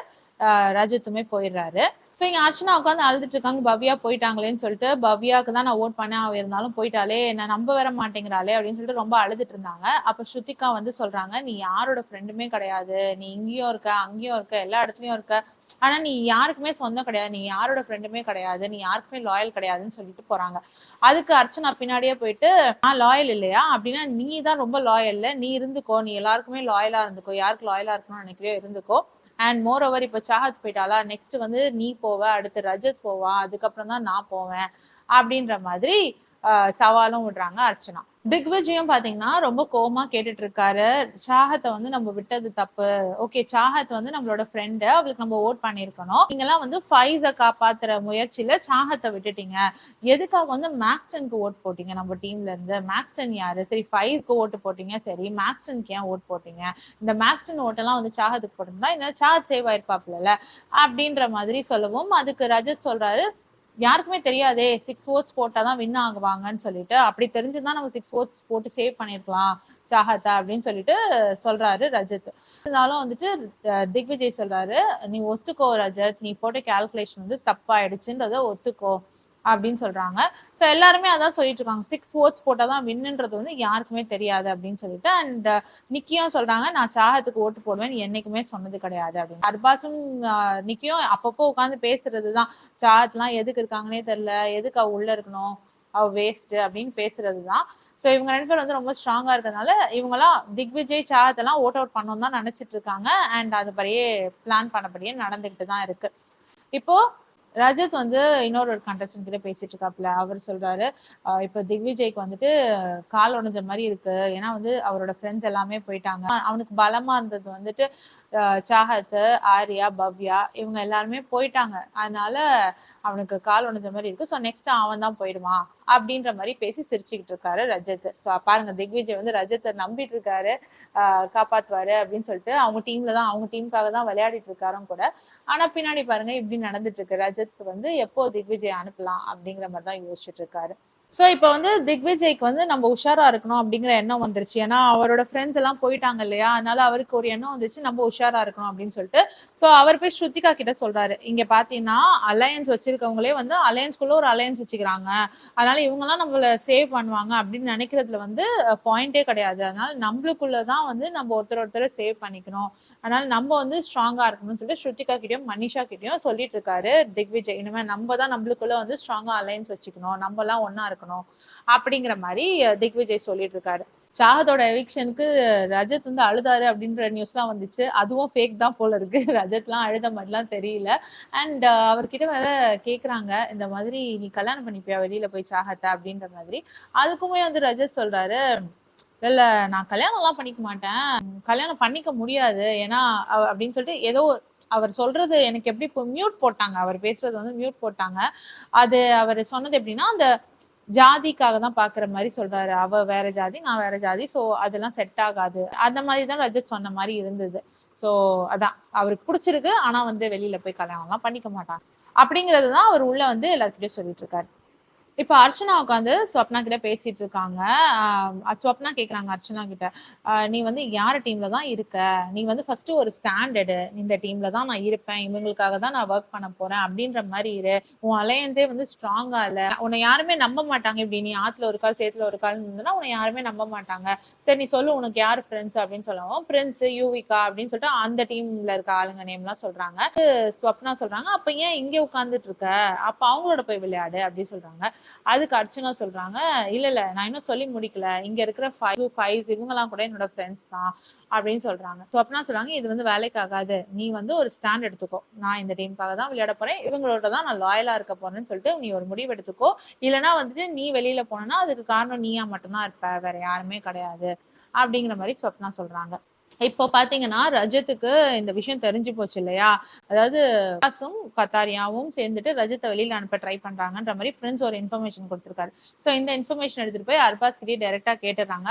ரஜத்துமே போயிடுறாரு. ஸோ இங்க அர்ச்சனா உட்காந்து அழுதுட்டு இருக்காங்க, பவ்யா போயிட்டாங்களேன்னு சொல்லிட்டு, பவ்யாவுக்கு தான் நான் ஓட் பண்ணேன், அவ இருந்தாலும் போயிட்டாலே, நான் நம்ப வர மாட்டேங்கிறாளே அப்படின்னு சொல்லிட்டு ரொம்ப அழுதுட்டு இருந்தாங்க. அப்ப ஸ்ருதிகா வந்து சொல்றாங்க, நீ யாரோட ஃப்ரெண்டுமே கிடையாது, நீ இங்கேயும் இருக்க அங்கேயும் இருக்க எல்லா இடத்துலயும் இருக்க, ஆனா நீ யாருக்குமே சொந்தம் கிடையாது, நீ யாரோட ஃப்ரெண்டுமே கிடையாது, நீ யாருக்குமே லாயல் கிடையாதுன்னு சொல்லிட்டு போறாங்க. அதுக்கு அர்ச்சனா பின்னாடியே போயிட்டு, நான் லாயல் இல்லையா அப்படின்னா நீ தான் ரொம்ப லாயல், நீ இருந்துக்கோ, நீ எல்லாருக்குமே லாயலா இருந்துக்கோ, யாருக்கு லாயலா இருக்கணும்னு நினைக்கிறியோ இருந்துக்கோ, அண்ட் மோர் ஓவர் இப்ப சாஹத் போயிட்டாளா, நெக்ஸ்ட் வந்து நீ போவ, அடுத்து ரஜத் போவான், அதுக்கப்புறம் தான் நான் போவேன் அப்படின்ற மாதிரி சவாலும் விடுறாங்க அர்ச்சனா. திக்விஜயும் பாத்தீங்கன்னா ரொம்ப கோவமா கேட்டுட்டு இருக்காரு, சாஹத்தை வந்து நம்ம விட்டது தப்பு, ஓகே சாஹத் வந்து நம்மளோட ஃப்ரெண்டு, அவளுக்கு நம்ம ஓட் பண்ணிருக்கணும், நீங்கெல்லாம் வந்து ஃபைஸை காப்பாத்துற முயற்சியில சாஹத்தை விட்டுட்டீங்க, எதுக்காக வந்து மேக்ஸ்டனுக்கு ஓட் போட்டீங்க, நம்ம டீம்ல இருந்து மேக்ஸ்டன் யாரு, சரி ஃபைஸ்க்கு ஓட்டு போட்டீங்க, சரி மேக்ஸ்டனுக்கு ஏன் ஓட் போட்டீங்க, இந்த மேக்ஸ்டன் ஓட்டெல்லாம் வந்து சாஹத்துக்கு போட்டிருந்தா என்ன சாஹத் சேவ் ஆயிருப்பாப்ல அப்படின்ற மாதிரி சொல்லவும், அதுக்கு ரஜத் சொல்றாரு, யாருக்குமே தெரியாதே 6 ஓட்ஸ் போட்டாதான் வின் ஆகுவாங்கன்னு சொல்லிட்டு, அப்படி தெரிஞ்சுதான் நம்ம 6 ஓட்ஸ் போட்டு சேவ் பண்ணிருக்கலாம் சாஹத்தா அப்படின்னு சொல்லிட்டு சொல்றாரு ரஜத். இருந்தாலும் வந்துட்டு திக்விஜய் சொல்றாரு, நீ ஒத்துக்கோ ரஜத், நீ போட்ட கால்குலேஷன் வந்து தப்பாயிடுச்சுன்றத ஒத்துக்கோ அப்படின்னு சொல்றாங்க. ஸோ எல்லாருமே அதான் சொல்லிட்டு இருக்காங்க, 6 ஓட்ஸ் போட்டாதான் வின்னுன்றது வந்து யாருக்குமே தெரியாது அப்படின்னு சொல்லிட்டு. அண்ட் நிக்கியும் சொல்றாங்க, நான் சாஹத்துக்கு ஓட்டு போடுவேன் என்னைக்குமே சொன்னது கிடையாது அப்படின்னு. அர்பாஸும் நிக்கியும் அப்பப்போ உட்காந்து பேசுறதுதான், சாஹத்லாம் எதுக்கு இருக்காங்கன்னே தெரியல, எதுக்கு அவ உள்ள இருக்கணும், அவ வேஸ்ட் அப்படின்னு பேசுறதுதான். ஸோ இவங்க 2 பேரும் வந்து ரொம்ப ஸ்ட்ராங்கா இருக்கிறதுனால இவங்கெல்லாம் திக்விஜய் சாஹத் எல்லாம் ஓட் அவுட் பண்ணணும் தான் நினைச்சிட்டு இருக்காங்க. அண்ட் அதுபடியே பிளான் பண்ணபடியே நடந்துகிட்டு தான் இருக்கு. இப்போ ரஜத் வந்து இன்னொரு கண்டஸ்டன்ட் கிட்ட பேசிட்டு இருக்காப்ல, அவர் சொல்றாரு, இப்ப திக்விஜய்க்கு வந்துட்டு கால் உடைஞ்ச மாதிரி இருக்கு, ஏன்னா வந்து அவரோட ஃப்ரெண்ட்ஸ் எல்லாமே போயிட்டாங்க, அவனுக்கு பலமா இருந்தது வந்துட்டு சாஹத், ஆர்யா, பவ்யா இவங்க எல்லாருமே போயிட்டாங்க. அதனால அவனுக்கு கால் உடைஞ்ச மாதிரி இருக்கு. ஸோ நெக்ஸ்ட் அவன் தான் போயிடுவான் அப்படின்ற மாதிரி பேசி சிரிச்சுக்கிட்டு இருக்காரு ரஜத். ஸோ பாருங்க, திக்விஜய் வந்து ரஜத்தை நம்பிட்டு இருக்காரு, காப்பாத்துவாரு அப்படின்னு சொல்லிட்டு. அவங்க டீம்ல தான், அவங்க டீமுக்காக தான் விளையாடிட்டு இருக்காரும் கூட. ஆனா பின்னாடி பாருங்க இப்படி நடந்துட்டு இருக்கு. ரஜத் வந்து எப்போ திக்விஜய் அனுப்பலாம் அப்படிங்கிற மாதிரி தான் யோசிச்சுட்டு இருக்காரு. சோ இப்ப வந்து திக்விஜய்க்கு வந்து நம்ம உஷாரா இருக்கணும் அப்படிங்கிற எண்ணம் வந்துருச்சு. ஏன்னா அவரோட ஃப்ரெண்ட்ஸ் எல்லாம் போயிட்டாங்க இல்லையா, அதனால அவருக்கு ஒரு எண்ணம் வந்துச்சு, நம்ம உஷாரா இருக்கணும் அப்படின்னு சொல்லிட்டு. சோ அவர் போய் ஸ்ருத்திகா கிட்ட சொல்றாரு, இங்க பாத்தீங்கன்னா அலையன்ஸ் வச்சிருக்கவங்களே வந்து அலையன்ஸ்குள்ள ஒரு அலையன்ஸ் வச்சுக்கிறாங்க, அதனால இவங்க எல்லாம் நம்மள சேவ் பண்ணுவாங்க அப்படின்னு நினைக்கிறதுல வந்து பாயிண்டே கிடையாது. அதனால நம்மளுக்குள்ளதான் வந்து நம்ம ஒருத்தரை சேவ் பண்ணிக்கணும், அதனால நம்ம வந்து ஸ்ட்ராங்கா இருக்கணும்னு சொல்லிட்டு ஸ்ருத்திகா கிட்டயும் மனிஷா கிட்டயும் சொல்லிட்டு இருக்காரு திக்விஜய். இனிமே நம்ம தான் நம்மளுக்குள்ள வந்து ஸ்ட்ராங்கா அலையன்ஸ் வச்சுக்கணும், நம்ம எல்லாம் ஒன்னா இருக்கணும் அப்படிங்கிற மாதிரி திக்விஜய் சொல்லிட்டு இருக்காரு. சாஹதோட எவிக்ஷனுக்கு ரஜத் வந்து அழுதாரு அப்படின்ற நியூஸ் எல்லாம் வந்துச்சு. அதுவும் ஃபேக் தான் போல இருக்கு. ரஜத்லாம் அழுத மாதிரிலாம் தெரியல. அண்ட் அவர்கிட்ட வேற கேக்குறாங்க, இந்த மாதிரி நீ கல்யாணம் பண்ணிப்பியா வெளியில போய் சாஹத்த அப்படின்ற மாதிரி. அதுக்குமே வந்து ரஜத் சொல்றாரு, இல்ல நான் கல்யாணம் எல்லாம் பண்ணிக்க மாட்டேன், கல்யாணம் பண்ணிக்க முடியாது, ஏன்னா அப்படின்னு சொல்லிட்டு ஏதோ அவர் சொல்றது எனக்கு எப்படி மியூட் போட்டாங்க, அவர் பேசுறது வந்து மியூட் போட்டாங்க. அது அவர் சொன்னது எப்படின்னா, அந்த ஜாதிக்காக தான் பாக்குற மாதிரி சொல்றாரு. அவ வேற ஜாதி, நான் வேற ஜாதி, சோ அதெல்லாம் செட் ஆகாது, அந்த மாதிரி தான் ரஜத் சொன்ன மாதிரி இருந்தது. சோ அதான் அவருக்கு பிடிச்சிருக்கு, ஆனா வந்து வெளியில போய் கல்யாணம் எல்லாம் பண்ணிக்க மாட்டாங்க அப்படிங்கறது தான் அவர் உள்ள வந்து எல்லார்கிட்டயும் சொல்லிட்டு இருக்காரு. இப்ப அர்ச்சனா உட்காந்து ஸ்வப்னா கிட்ட பேசிட்டு இருக்காங்க. ஸ்வப்னா கேக்குறாங்க அர்ச்சனா கிட்ட, நீ வந்து யார் டீம்ல தான் இருக்க, நீ வந்து ஃபர்ஸ்ட் ஒரு ஸ்டாண்ட் எடு, இந்த டீம்ல தான் நான் இருப்பேன், இவங்களுக்காக தான் நான் ஒர்க் பண்ண போறேன் அப்படின்ற மாதிரி இரு. உன் அலையன்ஸே வந்து ஸ்ட்ராங்கா இல்ல, உன்னை யாருமே நம்ப மாட்டாங்க. இப்படி நீ ஆத்துல ஒரு கால் சேத்துல ஒரு கால் இருந்ததுன்னா உன்னை யாருமே நம்ப மாட்டாங்க. சரி நீ சொல்லு, உனக்கு யாரு ஃப்ரெண்ட்ஸ் அப்படின்னு சொல்லவும், பிரின்ஸ், யூவிகா அப்படின்னு சொல்லிட்டு அந்த டீம்ல இருக்க ஆளுங்க நேம் எல்லாம் சொல்றாங்க. ஸ்வப்னா சொல்றாங்க, அப்ப ஏன் இங்க உட்கார்ந்துட்டு இருக்க, அப்ப அவங்களோட போய் விளையாடு அப்படின்னு சொல்றாங்க. அதுக்கு அர்ச்சனா சொல்றாங்க, இல்ல இல்ல நான் இன்னும் சொல்லி முடிக்கல, இங்க இருக்கிற ஃபைஸ் இவங்க எல்லாம் கூட என்னோட ஃப்ரெண்ட்ஸ் தான் அப்படின்னு சொல்றாங்க. ஸ்வப்னா சொல்றாங்க, இது வந்து வேலைக்கு ஆகாது, நீ வந்து ஒரு ஸ்டாண்ட் எடுத்துக்கோ, நான் இந்த டீமுக்காக தான் விளையாட போறேன், இவங்களோட தான் நான் லாயலா இருக்க போறேன்னு சொல்லிட்டு நீ ஒரு முடிவு எடுத்துக்கோ, இல்லைன்னா வந்துட்டு நீ வெளியில போனா அதுக்கு காரணம் நீயா மட்டும்தான் இருப்ப, வேற யாருமே கிடையாது அப்படிங்கிற மாதிரி ஸ்வப்னா சொல்றாங்க. இப்போ பாத்தீங்கன்னா ரஜத்துக்கு இந்த விஷயம் தெரிஞ்சு போச்சு இல்லையா, அதாவது கத்தாரியாவும் சேர்ந்துட்டு ரஜத்தை வெளியில அனுப்ப ட்ரை பண்றாங்கன்ற மாதிரி பிரின்ஸ் ஒரு இன்ஃபர்மேஷன் கொடுத்திருக்காரு. சோ இந்த இன்ஃபர்மேஷன் எடுத்துட்டு போய் அர்பாஸ் கிட்டே டைரக்டா கேட்டுறாங்க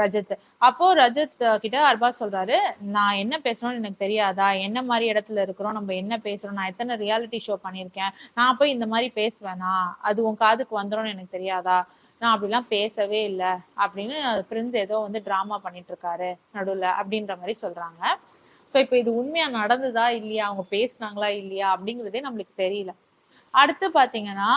ரஜத். அப்போ ரஜத் கிட்ட அர்பாஸ் சொல்றாரு, நான் என்ன பேசணும்னு எனக்கு தெரியாதா, என்ன மாதிரி இடத்துல இருக்கிறோம், நம்ம என்ன பேசுறோம், நான் எத்தனை ரியாலிட்டி ஷோ பண்ணியிருக்கேன், நான் போய் இந்த மாதிரி பேசுவேனா, அது உன் காதுக்கு வந்துடும் எனக்கு தெரியாதா, நான் அப்படிலாம் பேசவே இல்லை அப்படின்னு பிரின்ஸ் ஏதோ வந்து டிராமா பண்ணிட்டு இருக்காரு நடுவுல அப்படின்ற மாதிரி சொல்றாங்க. சோ இப்ப இது உண்மையா நடந்ததா இல்லையா, அவங்க பேசினாங்களா இல்லையா அப்படிங்கிறதே நம்மளுக்கு தெரியல. அடுத்து பாத்தீங்கன்னா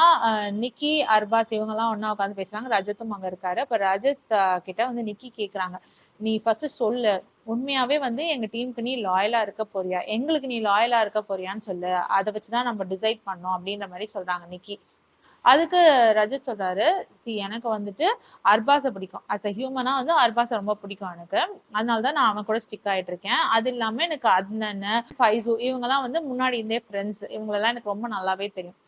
நிக்கி, அர்பாஸ் இவங்க எல்லாம் ஒன்னா உட்காந்து பேசுறாங்க. ரஜத்தும் அங்க இருக்காரு. அப்ப ரஜத் கிட்ட வந்து நிக்கி கேக்குறாங்க, நீ ஃபர்ஸ்ட் சொல்லு, உண்மையாவே வந்து எங்க டீமுக்கு நீ லாயலா இருக்க போறியா, எங்களுக்கு நீ லாயலா இருக்க போறியான்னு சொல்லு, அதை வச்சுதான் நம்ம டிசைட் பண்ணோம் அப்படின்ற மாதிரி சொல்றாங்க நிக்கி. அதுக்கு ரஜத் சொல்றாரு, எனக்கு வந்துட்டு அர்பாஸை பிடிக்கும், அஸ் அ ஹியூமனா வந்து அர்பாஸை ரொம்ப பிடிக்கும் எனக்கு, அதனாலதான் நான் அவன் கூட ஸ்டிக் ஆயிட்டு இருக்கேன். அது இல்லாம எனக்கு அத்னன், ஃபைசு இவங்கெல்லாம் வந்து முன்னாடி இருந்தே ஃப்ரெண்ட்ஸ், இவங்களெல்லாம் எனக்கு ரொம்ப நல்லாவே தெரியும்,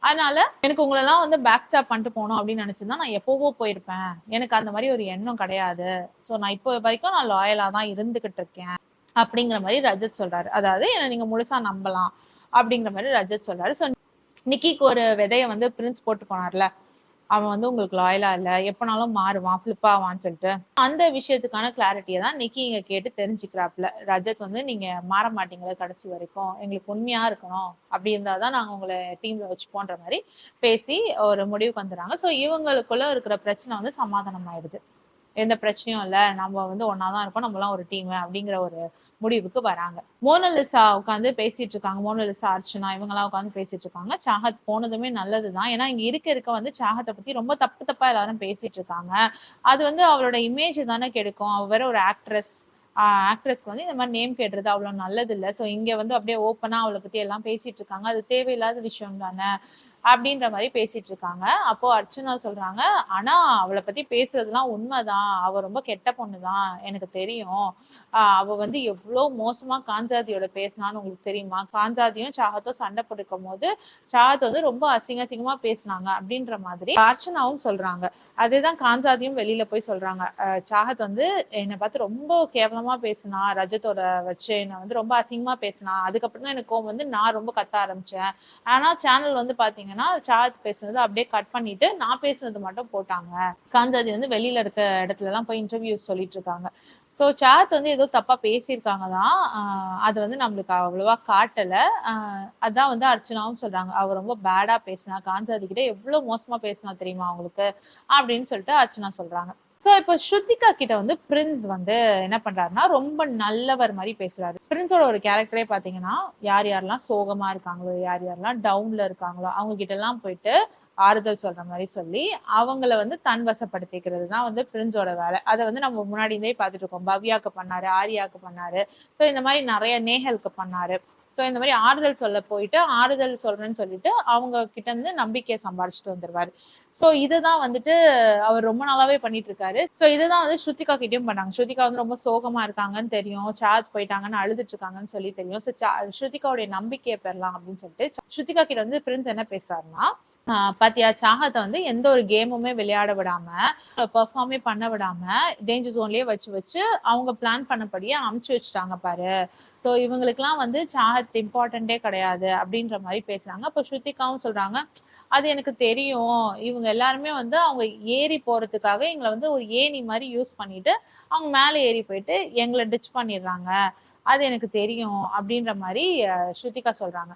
அதனால எனக்கு உங்களெல்லாம் வந்து பேக் ஸ்டாப் பண்ணிட்டு போகணும் அப்படின்னு நினைச்சிருந்தா நான் எப்பவோ போயிருப்பேன், எனக்கு அந்த மாதிரி ஒரு எண்ணம் கிடையாது, சோ நான் இப்போ வரைக்கும் நான் லாயலா தான் இருந்துகிட்டு இருக்கேன் அப்படிங்கிற மாதிரி ரஜத் சொல்றாரு. அதாவது என்ன நீங்க முழுசா நம்பலாம் அப்படிங்கிற மாதிரி ரஜத் சொல்றாரு. சோ நிக்கிக்கு ஒரு விதைய வந்து பிரின்ஸ் போட்டு போனார்ல, அவன் வந்து உங்களுக்கு லாயலா இல்ல, எப்பனாலும் மாறுவான், ஃபிளிப் ஆவான்னு சொல்லிட்டு, அந்த விஷயத்துக்கான கிளாரிட்டியை தான் நிக்கி இங்க கேட்டு தெரிஞ்சுக்கிறாப்ல. ரஜத் வந்து நீங்க மாற மாட்டீங்களா கடைசி வரைக்கும், எங்களுக்கு உண்மையா இருக்கணும், அப்படி இருந்தாதான் நாங்க உங்களை டீம்ல வச்சுப்போன்ற மாதிரி பேசி ஒரு முடிவுக்கு வந்துடுறாங்க. ஸோ இவங்களுக்குள்ள இருக்கிற பிரச்சனை வந்து சமாதானம் ஆயிடுது. எந்த பிரச்சனையும் இல்ல, நம்ம வந்து ஒன்னாதான் இருக்கோம், நம்மலாம் ஒரு டீம் அப்படிங்கிற ஒரு முடிவுக்கு வராங்க. மோனலிசா உட்காந்து பேசிட்டு இருக்காங்க. மோனலிசா, அர்ச்சனா இவங்கெல்லாம் உட்காந்து பேசிட்டு இருக்காங்க. சாஹத் போனதுமே நல்லதுதான். ஏன்னா இங்க இருக்க வந்து சாஹத்தை பத்தி ரொம்ப தப்பு தப்பா எல்லாரும் பேசிட்டு இருக்காங்க. அது வந்து அவளோட இமேஜ் தானே கெடுக்கும். அவ வேற ஒரு ஆக்ட்ரஸ். ஆக்ட்ரஸ்க்கு வந்து இந்த மாதிரி நேம் கேட்டுறது அவ்வளவு நல்லது இல்லை. ஸோ இங்க வந்து அப்படியே ஓப்பனா அவளை பத்தி எல்லாம் பேசிட்டு இருக்காங்க. அது தேவையில்லாத விஷயம் தானே. அப்படின்ற மாதிரி பேசிட்டு இருக்காங்க. அப்போ அர்ச்சனா சொல்றாங்க, ஆனா அவளை பத்தி பேசுறதுலாம் உண்மைதான், அவ ரொம்ப கெட்ட பொண்ணுதான், எனக்கு தெரியும். அவ வந்து எவ்வளவு மோசமா காஞ்சாதியோட பேசினான்னு உங்களுக்கு தெரியுமா? காஞ்சாதியும் சாகத்தும் சண்டை போட்டுக்கும் போது சாகத் வந்து ரொம்ப அசிங்கமா பேசினாங்க அப்படின்ற மாதிரி அர்ச்சனாவும் சொல்றாங்க. அதேதான் காஞ்சாதியும் வெளியில போய் சொல்றாங்க. சாகத் வந்து என்னை பார்த்து ரொம்ப கேவலமா பேசினா, ரஜத்தோட வச்சு என்னை வந்து ரொம்ப அசிங்கமா பேசினா, அதுக்கப்புறம் தான் எனக்கு கோவம் வந்து நான் ரொம்ப கத்த ஆரம்பிச்சேன். ஆனா சேனல் வந்து பாத்தீங்கன்னா சாகத் பேசுனது அப்படியே கட் பண்ணிட்டு நான் பேசுனது மட்டும் போட்டாங்க. காஞ்சாதி வந்து வெளியில இருக்க இடத்துல எல்லாம் போய் இன்டர்வியூஸ் சொல்லிட்டு இருக்காங்க. ஸோ சாத் வந்து ஏதோ தப்பா பேசியிருக்காங்க தான். அது வந்து நம்மளுக்கு அவ்வளவா காட்டல. அதான் வந்து அர்ச்சனாவும் சொல்றாங்க. அவ ரொம்ப பேடா பேசினா, காஞ்சாதி கிட்ட எவ்வளவு மோசமா பேசினா தெரியுமா அவங்களுக்கு? அப்படின்னு சொல்லிட்டு அர்ச்சனா சொல்றாங்க. சோ இப்போ ஸ்ருதிகா கிட்ட வந்து பிரின்ஸ் வந்து என்ன பண்றாருன்னா ரொம்ப நல்லவர் மாதிரி பேசுறாரு. பிரின்ஸோட ஒரு கேரக்டரே பாத்தீங்கன்னா யார் யாரெல்லாம் சோகமா இருக்காங்களோ, யார் யாரெல்லாம் டவுன்ல இருக்காங்களோ அவங்க கிட்ட எல்லாம் போயிட்டு ஆறுதல் சொல்ற மாதிரி சொல்லி அவங்கள வந்து தன் வசப்படுத்திக்கிறது தான் வந்து பிரின்ஸோட வேலை. அதை வந்து நம்ம முன்னாடி இருந்தே பார்த்துட்டு இருக்கோம். பவ்யாக்கு பண்ணாரு, ஆர்யாக்கு பண்ணாரு. ஸோ இந்த மாதிரி நிறைய நேஹலுக்கு பண்ணாரு. ஸோ இந்த மாதிரி ஆறுதல் சொல்ல போயிட்டு ஆறுதல் சொல்றேன்னு சொல்லிட்டு அவங்க கிட்ட இருந்து நம்பிக்கையை சம்பாரிச்சுட்டு வந்துருவாரு. ஸோ இதுதான் வந்துட்டு அவர் ரொம்ப நாளாவே பண்ணிட்டு இருக்காரு. ஸோ இதுதான் வந்து ஸ்ருதிகா கிட்டயும் பண்ணாங்க. ஸ்ருதிகா வந்து ரொம்ப சோகமா இருக்காங்கன்னு தெரியும், சார்ஜ் போயிட்டாங்கன்னு அழுதுட்டு இருக்காங்கன்னு சொல்லி தெரியும். ஸோ ஸ்ருதிகாவுடைய நம்பிக்கையை பெறலாம் அப்படின்னு சொல்லிட்டு ஸ்ருதிகா கிட்ட வந்து பிரின்ஸ் என்ன பேசுறாருன்னா, பாத்தியா சாகத்தை வந்து எந்த ஒரு கேமுமே விளையாட விடாம, பெர்ஃபார்மே பண்ண விடாம டேஞ்சர் ஜோன்லயே வச்சு அவங்க பிளான் பண்ணபடியே அமுச்சு வச்சுட்டாங்க பாரு. ஸோ இவங்களுக்குலாம் வந்து சாகத் இம்பார்ட்டன்டே கிடையாது அப்படின்ற மாதிரி பேசுறாங்க. அப்போ ஸ்ருதிகாவும் சொல்றாங்க, அது எனக்கு தெரியும், இவங்க எல்லாருமே வந்து அவங்க ஏறி போறதுக்காக எங்களை வந்து ஒரு ஏணி மாதிரி யூஸ் பண்ணிட்டு அவங்க மேல ஏறி போயிட்டு எங்களை டிச் பண்ணிடுறாங்க, அது எனக்கு தெரியும் அப்படின்ற மாதிரி ஸ்ருதிகா சொல்றாங்க.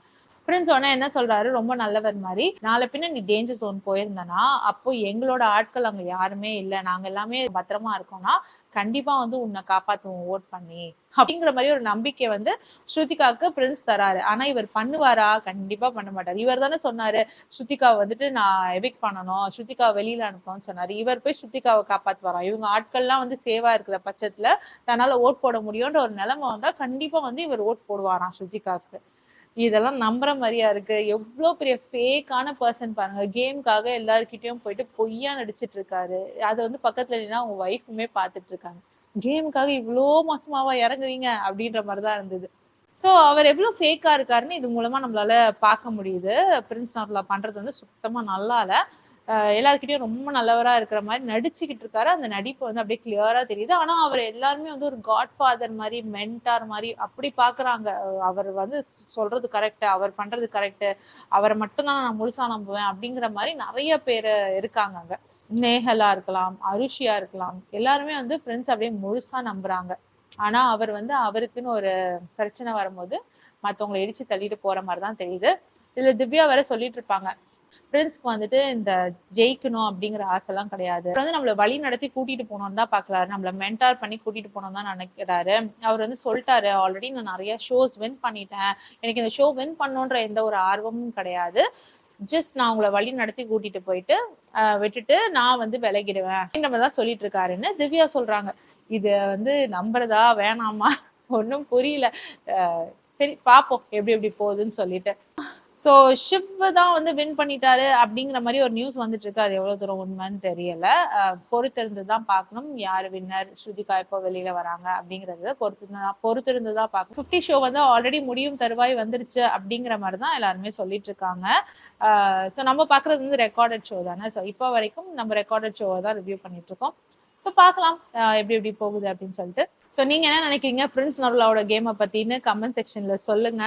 பிரின்ஸ் உடனே என்ன சொல்றாரு, ரொம்ப நல்லவர் மாதிரி, நாளை பின்ன நீ டேஞ்சர் ஜோன் போயிருந்தனா அப்போ எங்களோட ஆட்கள் அங்க யாருமே இல்லை, நாங்க எல்லாமே பத்திரமா இருக்கோம்னா கண்டிப்பா வந்து உன்னை காப்பாத்துவோம் ஓட் பண்ணி அப்படிங்கிற மாதிரி ஒரு நம்பிக்கை வந்து ஸ்ருதிகாவுக்கு பிரின்ஸ் தராரு. ஆனா இவர் பண்ணுவாரா? கண்டிப்பா பண்ண மாட்டாரு. இவர் தானே சொன்னாரு ஸ்ருதிகாவை வந்துட்டு நான் எவிக் பண்ணணும், ஸ்ருதிகாவை வெளியில அனுப்பணும்னு சொன்னாரு. இவர் போய் ஸ்ருதிகாவை காப்பாத்துவாராம். இவங்க ஆட்கள்லாம் வந்து சேவா இருக்கிற பட்சத்துல தன்னால ஓட் போட முடியும்ன்ற ஒரு நிலைமை வந்தா கண்டிப்பா வந்து இவர் ஓட் போடுவாராம் ஸ்ருதிகாவுக்கு. இதெல்லாம் நம்புற மாதிரியா இருக்கு? எவ்வளவு பெரிய ஃபேக்கான பர்சன் பாருங்க. கேம்காக எல்லார்கிட்டயும் போயிட்டு பொய்யா நடிச்சிட்டு இருக்காரு. அத வந்து பக்கத்துல நின்னா அவங்க வைஃபுமே பாத்துட்டு இருக்காங்க. கேமுக்காக இவ்வளோ மோசமாவா இறங்குவீங்க அப்படின்ற மாதிரிதான் இருந்தது. சோ அவர் எவ்வளவு ஃபேக்கா இருக்காருன்னு இது மூலமா நம்மளால பார்க்க முடியுது. பிரின்ஸ் நர்லா பண்றது வந்து சுத்தமா நல்லா இல்ல. எல்லார்கிட்டயும் ரொம்ப நல்லவரா இருக்கிற மாதிரி நடிச்சுக்கிட்டு இருக்காரு. அந்த நடிப்பு வந்து அப்படியே கிளியரா தெரியுது. ஆனா அவர் எல்லாருமே வந்து ஒரு காட்ஃபாதர் மாதிரி, மென்டார் மாதிரி அப்படி பாக்குறாங்க. அவர் வந்து சொல்றது கரெக்ட், அவர் பண்றது கரெக்ட், அவரை மட்டும் தான் நான் முழுசா நம்புவேன் அப்படிங்கிற மாதிரி நிறைய பேர் இருக்காங்க அங்க. நேஹலா இருக்கலாம், அருஷியா இருக்கலாம், எல்லாருமே வந்து பிரின்ஸ் அப்படியே முழுசா நம்புறாங்க. ஆனா அவர் வந்து அவருக்குன்னு ஒரு பிரச்சனை வரும்போது மத்தவங்களை இடிச்சு தள்ளிட்டு போற மாதிரிதான் தெரியுது. இதுல திவ்யா வேற சொல்லிட்டு இருப்பாங்க, பிரின்ஸ்க்கு வந்துட்டு இந்த ஜெயிக்கணும் அப்படிங்கிற ஆசைலாம் கிடையாது, வந்து நம்மள வழி நடத்தி கூட்டிட்டு போகணும்னு தான் பாக்குறாரு, நம்மள மென்டார் பண்ணி கூட்டிட்டு போகணும்னு தான் நினைக்கிறாரு. அவர் வந்து சொல்லிட்டாரு, ஆல்ரெடி நான் நிறைய ஷோஸ் வின் பண்ணிட்டேன், எனக்கு இந்த ஷோ வின் பண்ணணுன்ற எந்த ஒரு ஆர்வமும் கிடையாது, ஜஸ்ட் நான் உங்களை வழி நடத்தி கூட்டிட்டு போயிட்டு விட்டுட்டு நான் வந்து விலகிடுவேன் அப்படின்ற மாதிரி தான் சொல்லிட்டு இருக்காருன்னு திவ்யா சொல்றாங்க. இது வந்து நம்புறதா வேணாமா ஒன்றும் புரியல. சரி பார்ப்போம் எப்படி எப்படி போகுதுன்னு சொல்லிட்டு. ஸோ ஷிவ் தான் வந்து வின் பண்ணிட்டாரு அப்படிங்கிற மாதிரி ஒரு நியூஸ் வந்துட்டு இருக்கு. அது எவ்வளவு தூரம் உண்மைன்னு தெரியல. பொறுத்திருந்து தான் பார்க்கணும் யார் வின்னர், ஸ்ருதிகா எப்போ வெளியில வராங்க அப்படிங்கறத பொறுத்திருந்து தான் பார்க்கணும். 50 ஷோ வந்து ஆல்ரெடி முடியும் தருவாய் வந்துருச்சு அப்படிங்கிற மாதிரி தான் எல்லாருமே சொல்லிட்டு இருக்காங்க. ஸோ நம்ம பார்க்கறது வந்து ரெக்கார்டட் ஷோ தானே. ஸோ இப்போ வரைக்கும் நம்ம ரெக்கார்டட் ஷோவை தான் ரிவ்யூ பண்ணிட்டு இருக்கோம். ஸோ பார்க்கலாம் எப்படி எப்படி போகுது அப்படின்னு சொல்லிட்டு. ஸோ நீங்க என்ன நினைக்கிறீங்க பிரின்ஸ் நர்லாவோட கேமை பத்தின்னு கமெண்ட் செக்ஷன்ல சொல்லுங்க.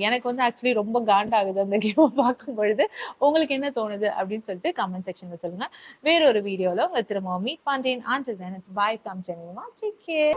எனக்கு வந்து ஆக்சுவலி ரொம்ப காண்டாகுது அந்த கேமை பார்க்கும் பொழுது. உங்களுக்கு என்ன தோணுது அப்படின்னு சொல்லிட்டு கமெண்ட் செக்ஷன்ல சொல்லுங்க. வேற ஒரு வீடியோல உங்களை திரும்ப மீட் பண்றேன். Until then, it's bye from Jemima. Take care.